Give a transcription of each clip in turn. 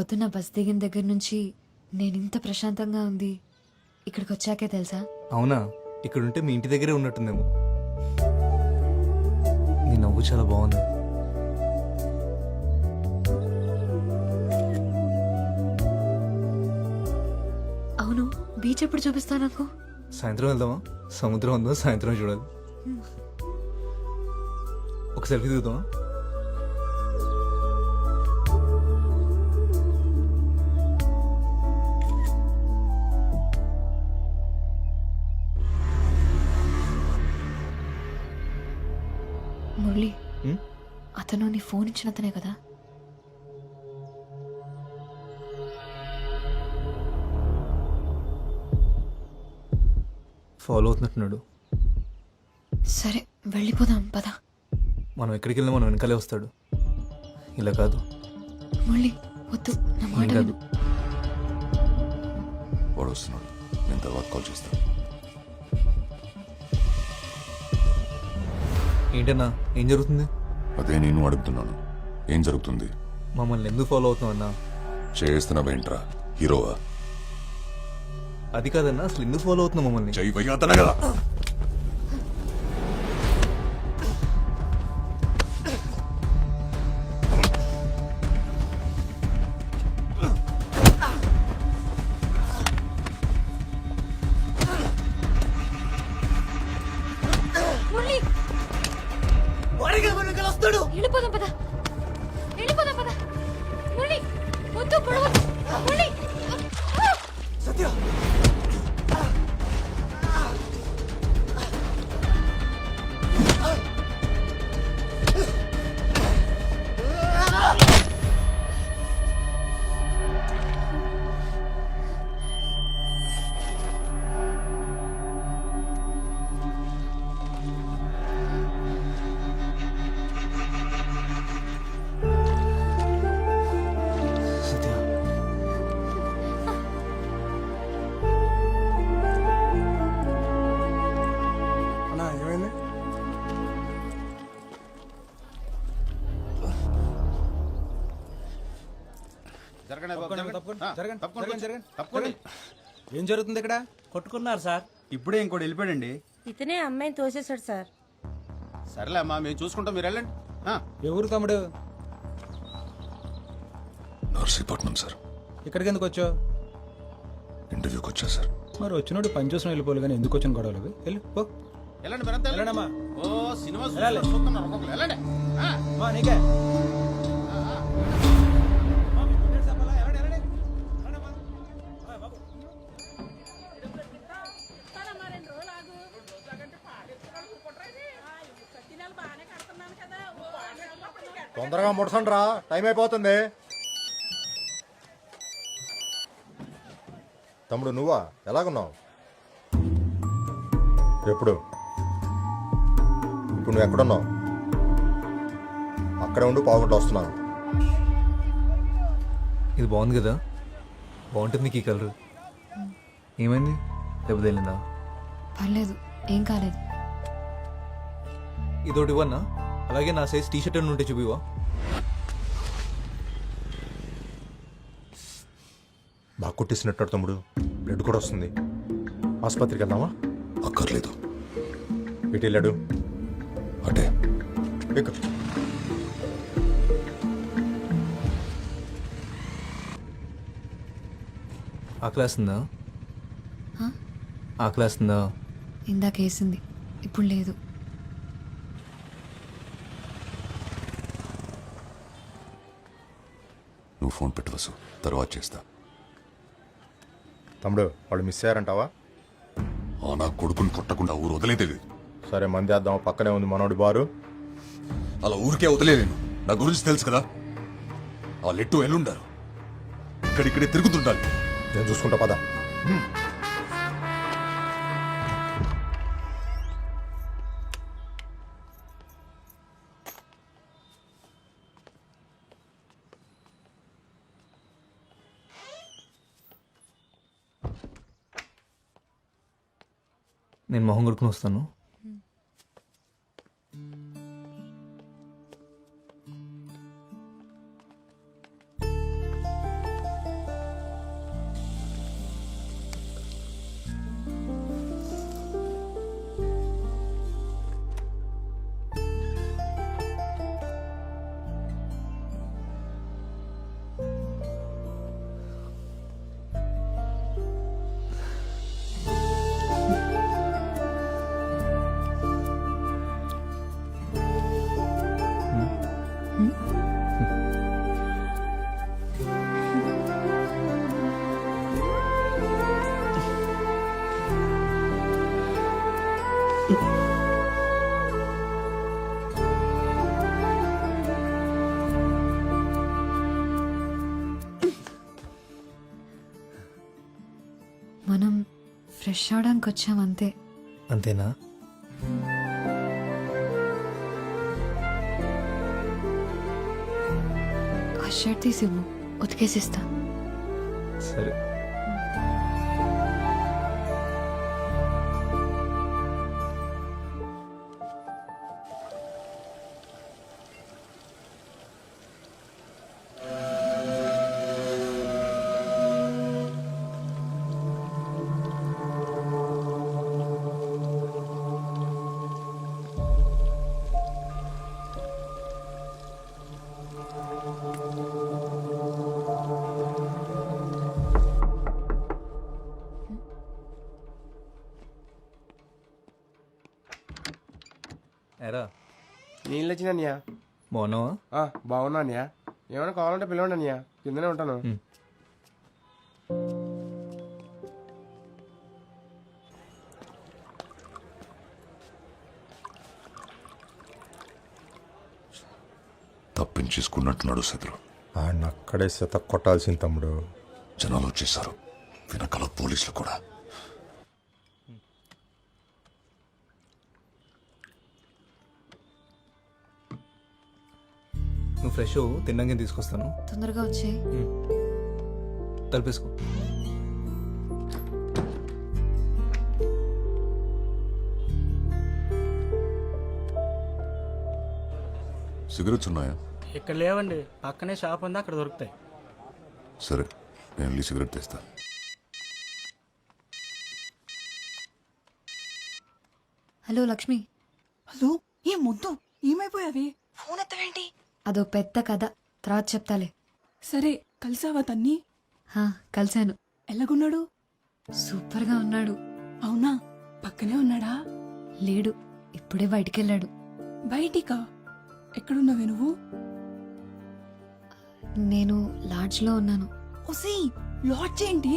పొద్దున్న బస్ దిగిన దగ్గర నుంచి నేను ఇంత ప్రశాంతంగా ఉంది ఇక్కడికి వచ్చాకే తెలుసా. అవునా? ఇక్కడుంటే మీ ఇంటి దగ్గరే ఉన్నట్టుందేమో. నీ నవ్వు చాలా బాగుంది. అవును, బీచ్ ఎప్పుడు చూపిస్తావు నాకు? సాయంత్రం వెళ్దామా? సముద్రం ఉందో సాయంత్రం చూడాలి. ఒక సెల్ఫీ దిగుదామా? మురళి, అతను నీ ఫోన్ ఇచ్చిన అతనే కదా? ఫాలో అవుతున్నట్టున్నాడు. సరే వెళ్ళిపోదాం పద. మనం ఎక్కడికి వెళ్ళినా మనం వెనకాలే వస్తాడు. ఇలా కాదు. మురళి వద్దు, నా మాట ఏం కాదు. విను. వాడు వస్తున్నాడు, నేను తర్వాత కాల్ చేస్తాను. ఏంటన్నా, ఏం జరుగుతుంది? అదే నేను అడుగుతున్నాను, ఏం జరుగుతుంది? మమ్మల్ని ఎందుకు ఫాలో అవుతున్నావన్నా? చేస్తున్నావేంట్రా, హీరోవా? అది కాదన్నా, అసలు ఎందుకు ఫాలో అవుతున్నావు మమ్మల్ని? జై వయ్యాతన కదా. మురళి, వెళ్ళిపోదాం పద, వెళ్ళిపోదాం పద. మురళి వద్దు, పొడవద్దు. మురళి సత్య, సత్య, అన్నా ఏమైంది? ఏం జరుగుతుంది ఇక్కడ? కొట్టుకున్నారు సార్. ఇప్పుడే ఇంకోటి వెళ్ళిపోయాడండి. ఇతనే అమ్మాయిని తోసేశాడు సార్. సరేలే అమ్మా, మేము చూసుకుంటాం, మీరు వెళ్ళండి. ఎవరు తమ్ముడు? నర్సీపట్నం సార్. ఇక్కడికి ఎందుకు వచ్చావు? ఇంటర్వ్యూకి వచ్చా సార్. మరి వచ్చినోడు పని చూసిన వెళ్ళిపోవాలి కానీ ఎందుకు వచ్చిన గొడవలు అవి? వెళ్ళు పో. వెళ్ళండి మీరంతా వెళ్ళండి. వెళ్ళండమ్మా. ఓ సినిమా చూస్తున్నారు ఒక్కొక్కరు. వెళ్ళండి. మా నీకే తొందరగా ముడసండి రా, టైం అయిపోతుంది. తమ్ముడు నువ్వా? ఎలాగున్నావు? ఎప్పుడు? ఇప్పుడు నువ్వు ఎక్కడున్నావు? అక్కడే ఉండి పావుగంట వస్తున్నాను. ఇది బాగుంది కదా? బాగుంటుంది నీకు ఈ కలర్. ఏమైంది? దెబ్బ తగిలిందా? పర్లేదు, ఏం కాలేదు. ఇదోటి ఇవ్వన్నా? అలాగే నా సైజ్ టీ షర్ట్ ఉంటే చూపివా? బాగా కుట్టేసినట్టు తమ్ముడు, బ్లడ్ కూడా వస్తుంది. ఆసుపత్రికి వెళ్దామా? అక్కర్లేదు, ఇటు వెళ్ళాడు. అటే. ఎక్కు. ఆకలేస్తుందా? హా? ఆకలేస్తుందా? ఇందాక వేసింది, ఇప్పుడు లేదు. నువ్వు ఫోన్ పెట్టవసు, తర్వాత చేస్తా. తమ్ముడు వాళ్ళు మిస్ అయ్యారంటావా? నా కొడుకుని కొట్టకుండా ఊరు వదిలేదేవి. సరే మంది వేద్దాం, పక్కనే ఉంది మనోడి బారు. అలా ఊరికే వదిలేను, నా గురించి తెలుసు కదా. ఆ లెట్టు ఎల్లుండారు, ఇక్కడిక్కడే తిరుగుతుండాలి. నేను చూసుకుంటా పద. నేను మొహం కొడుకుని వస్తాను. ఫ్రెష్ అవడానికి వచ్చాం అంతే. అంతేనా? ఆ షర్ట్ తీసి ఇవ్వు, ఉతికేసిస్తా. సరే. ఎరా నీళ్ళు వచ్చినయ్యా. బాగున్నావా? బాగున్నా అన్నయ్య. ఏమైనా కావాలంటే పిలవండి అన్నయ్య, కిందనే ఉంటాను. తప్పించేసుకున్నట్టున్నాడు శత్రు. ఆయన అక్కడే శత కొట్టాల్సింది తమ్ముడు. జనాలు వచ్చేసారు, వెనకాల పోలీసులు కూడా. నువ్వు ఫ్రెష్ తిన్నాక తీసుకొస్తాను. తొందరగా వచ్చే. తలపేసుకో. సిగరెట్స్ ఉన్నాయా? ఇక్కడ లేవండి, పక్కనే షాప్ ఉంది, అక్కడ దొరుకుతాయి. సరే, నేను వెళ్ళి సిగరెట్ తెస్తా. హలో లక్ష్మి. హలో, ఏం ముద్దు, ఏమైపోయావి? ఫోన్ ఎత్తవేంటి? అదో పెద్ద కథ, తర్వాత చెప్తాలే. సరే, కలిసావా తన్ని? హా, కలిశాను. ఎలాగున్నాడు? సూపర్గా ఉన్నాడు. అవునా, పక్కనే ఉన్నాడా? లేడు, ఇప్పుడే బయటికెళ్ళాడు. బయటికా? ఎక్కడున్నావే నువ్వు? నేను లాడ్జ్లో ఉన్నాను. ఒసీ, లాడ్జ్ ఏంటి?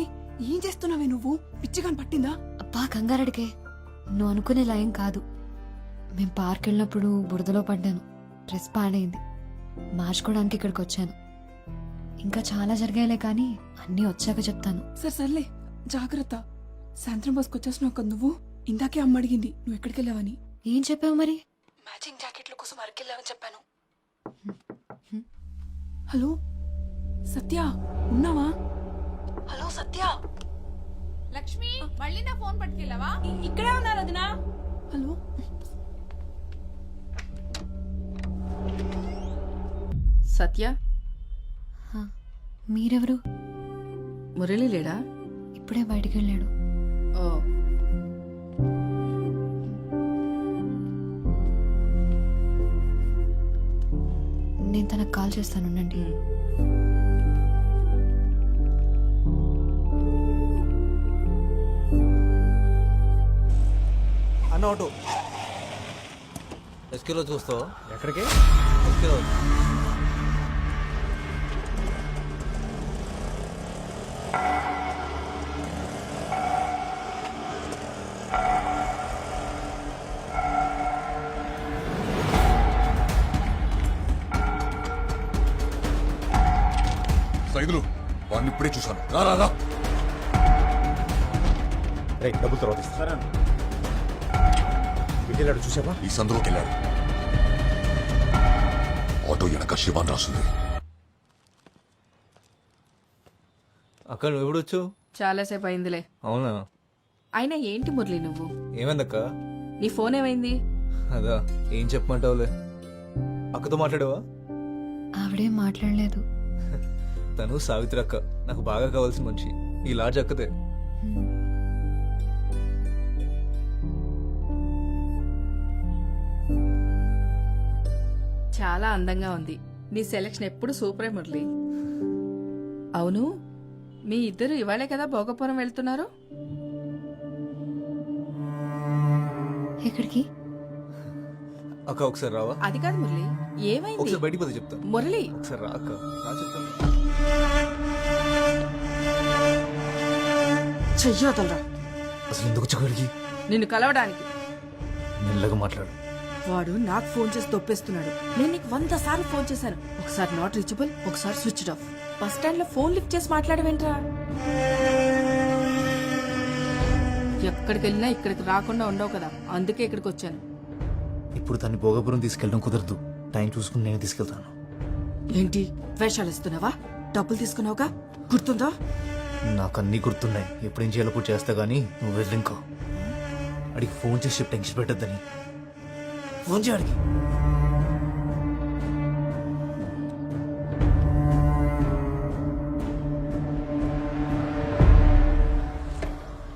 ఏం చేస్తున్నావే నువ్వు? పిచ్చిగాని పట్టిందా? అబ్బా కంగారడికే, నువ్వు అనుకునే లయం కాదు. మేం పార్క్ వెళ్ళినప్పుడు బురదలో పడ్డాను, డ్రెస్ పాడైంది, మార్చుకోవడానికి ఇక్కడికి వచ్చాను. ఇంకా చాలా జరిగాయిలే కానీ అన్నీ వచ్చాక చెప్తాను. సర్లే, జాగ్రత్త. సాయంత్రం బస్కి వచ్చేసినావు కదా నువ్వు. ఇందాకే అమ్మ అడిగింది నువ్వు ఎక్కడికి వెళ్ళావని. ఏం చెప్పావు మరి? మ్యాచింగ్ జాకెట్ల కోసం అరకెళ్ళావని చెప్పాను. హలో సత్య, ఉన్నావా? హలో సత్య. లక్ష్మి, మళ్ళీ నా ఫోన్ పట్టుకెళ్ళావా? ఇక్కడే ఉన్నారు వదినా. హలో సత్య, హా, మీరెవరు? మురళి లేడా? ఇప్పుడే బయటికి వెళ్ళాడు. ఓ, నేను తనకు కాల్ చేస్తాను, ఉండండి. అన్న ఆటో ఎస్కేలో చూస్తావా? ఎక్కడికి? ఎస్కేలో. సైదులు, వాడిని ఇప్పుడే చూశాను. రా రా రా. రే, డబ్బులు తర్వాత ఇస్తా. వెళ్ళాడు చూసావా? ఈ సందులోకి వెళ్ళాడు. ఆటో వెనక శివాన్ రాస్తుంది. అక్క నువ్వు ఎప్పుడు వచ్చావు? చాలాసేపు అయిందిలే. అవునా? అయినా ఏంటి మురళి నువ్వు? ఏమైందక్క? నీ ఫోన్ ఏమైంది? అదా, ఏం చెప్పమంటావులే. అక్కతో మాట్లాడావా? ఆవిడేం మాట్లాడలేదు. తను సావిత్రి అక్క, నాకు బాగా కావాల్సిన మనిషి. ఈ లాడ్జ్ అక్కదే. చాలా అందంగా ఉంది. నీ సెలక్షన్ ఎప్పుడు సూపరే మురళి. అవును, మీ ఇద్దరు ఇవాళే కదా భోగపురం వెళ్తున్నారు? ఎక్కడికి? అక్క ఒకసారి రావా? అది కాదు మురళి, ఏమైంది? ఒకసారి బయటికి పోతే చెప్తా. మురళి, ఒకసారి రా అక్క, రా చెప్తాను. చెయ్యొదలరా. అసలు ఎందుకు వచ్చాడికి? నిన్ను కలవడానికి. మెల్లగా మాట్లాడు. వాడు నాకు ఫోన్ చేసి తొప్పేస్తున్నాడు. నేను నీకు 100 సార్లు ఫోన్ చేశాను. ఒకసారి నాట్ రీచబుల్, ఒకసారి స్విచ్డ్ ఆఫ్. బస్ స్టాండ్ లో ఫోన్ లిఫ్ట్ చేసి మాట్లాడవేంట్రా? ఎక్కడికి వెళ్ళినా ఇక్కడికి రాకుండా ఉండవు కదా అందుకే ఇక్కడికి వచ్చాను. ఇప్పుడు తన్ని భోగపురం తీసుకెళ్ళడం కుదరదు. టైం చూసుకుని నేను తీసుకెళ్తాను. ఏంటి వేషాలు ఇస్తున్నావా? డబ్బులు తీసుకున్నావుగా, గుర్తుందా? నాకు అన్నీ గుర్తున్నాయి. ఎప్పుడేం చేయాలో పూర్తి చేస్తా కానీ నువ్వు వెళ్ళి ఇంకో అడిగి ఫోన్ చేసి చెప్పి టెన్షన్ పెట్టద్దని. ఫోన్ చేయడికి.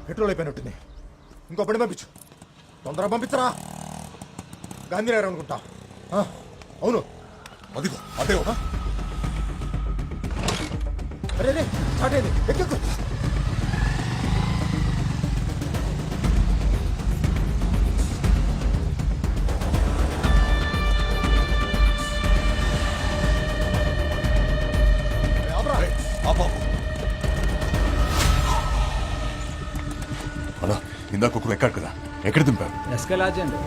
పెట్రోల్ అయిపోయినట్టుంది. ఇంకో బండి పంపించు. తొందరగా పంపించరా. గాంధీనగర్ అనుకుంటా. అవును. అదిగో అదే అరే రే, స్టార్ట్ అయింది. ఎక్కెక్కు. అలా ఇందాక ఒకరు ఎక్కాడు కదా, ఎక్కడ దింపారు? ఎస్కే లాడ్జ్ అండి.